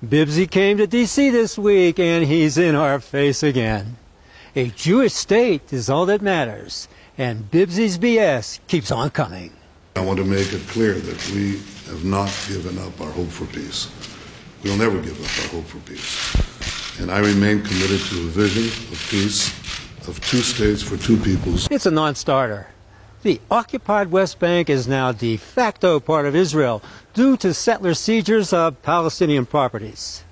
Bibbsy came to D.C. this week, and he's in our face again. A Jewish state is all that matters, and Bibbsy's BS keeps on coming. I want to make it clear that we have not given up our hope for peace. We'll never give up our hope for peace. And I remain committed to a vision of peace, of two states for two peoples. It's a non-starter. The occupied West Bank is now de facto part of Israel due to settler seizures of Palestinian properties.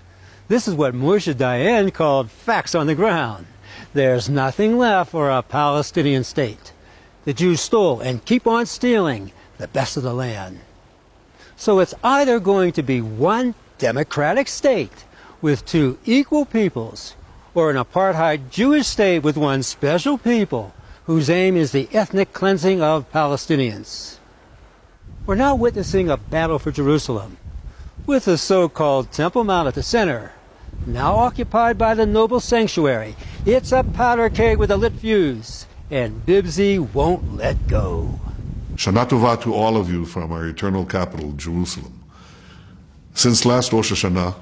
This is what Moshe Dayan called facts on the ground. There's nothing left for a Palestinian state. The Jews stole and keep on stealing the best of the land. So it's either going to be one democratic state with two equal peoples, or an apartheid Jewish state with one special people whose aim is the ethnic cleansing of Palestinians. We're now witnessing a battle for Jerusalem, with the so-called Temple Mount at the center, now occupied by the noble sanctuary. It's a powder keg with a lit fuse, and Bibbsy won't let go. Shana Tova to all of you from our eternal capital, Jerusalem. Since last Rosh Hashanah,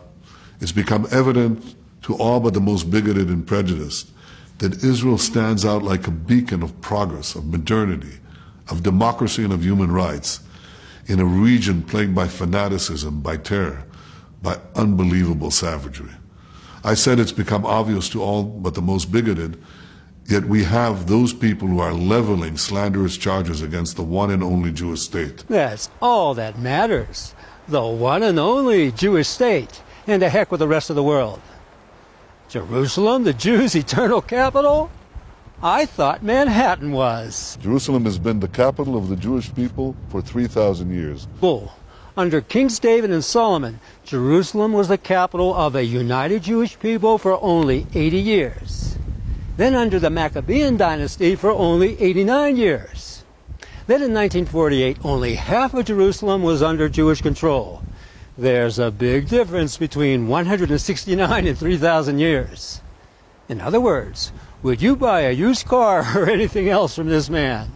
it's become evident to all but the most bigoted and prejudiced that Israel stands out like a beacon of progress, of modernity, of democracy and of human rights in a region plagued by fanaticism, by terror, by unbelievable savagery. I said it's become obvious to all but the most bigoted, yet we have those people who are leveling slanderous charges against the one and only Jewish state. That's all that matters. The one and only Jewish state, and the heck with the rest of the world. Jerusalem, the Jews' eternal capital? I thought Manhattan was. Jerusalem has been the capital of the Jewish people for 3,000 years. Bull. Under Kings David and Solomon, Jerusalem was the capital of a united Jewish people for only 80 years. Then under the Maccabean dynasty for only 89 years. Then in 1948, only half of Jerusalem was under Jewish control. There's a big difference between 169 and 3,000 years. In other words, would you buy a used car or anything else from this man?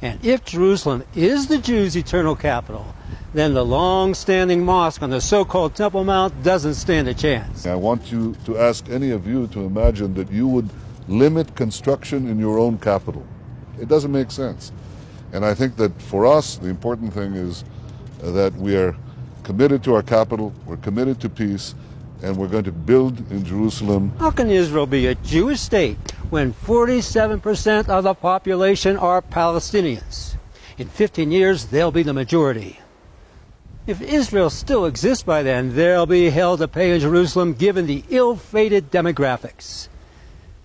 And if Jerusalem is the Jews' eternal capital, then the long-standing mosque on the so-called Temple Mount doesn't stand a chance. I want you to ask any of you to imagine that you would limit construction in your own capital. It doesn't make sense. And I think that for us, the important thing is that we are committed to our capital, we're committed to peace, and we're going to build in Jerusalem. How can Israel be a Jewish state when 47% of the population are Palestinians? In 15 years, they'll be the majority. If Israel still exists by then, there'll be hell to pay in Jerusalem given the ill-fated demographics.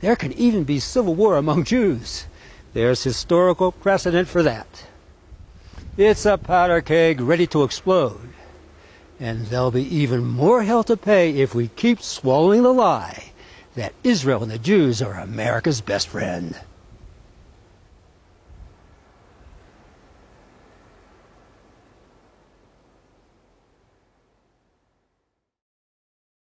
There can even be civil war among Jews. There's historical precedent for that. It's a powder keg ready to explode. And there'll be even more hell to pay if we keep swallowing the lie that Israel and the Jews are America's best friend.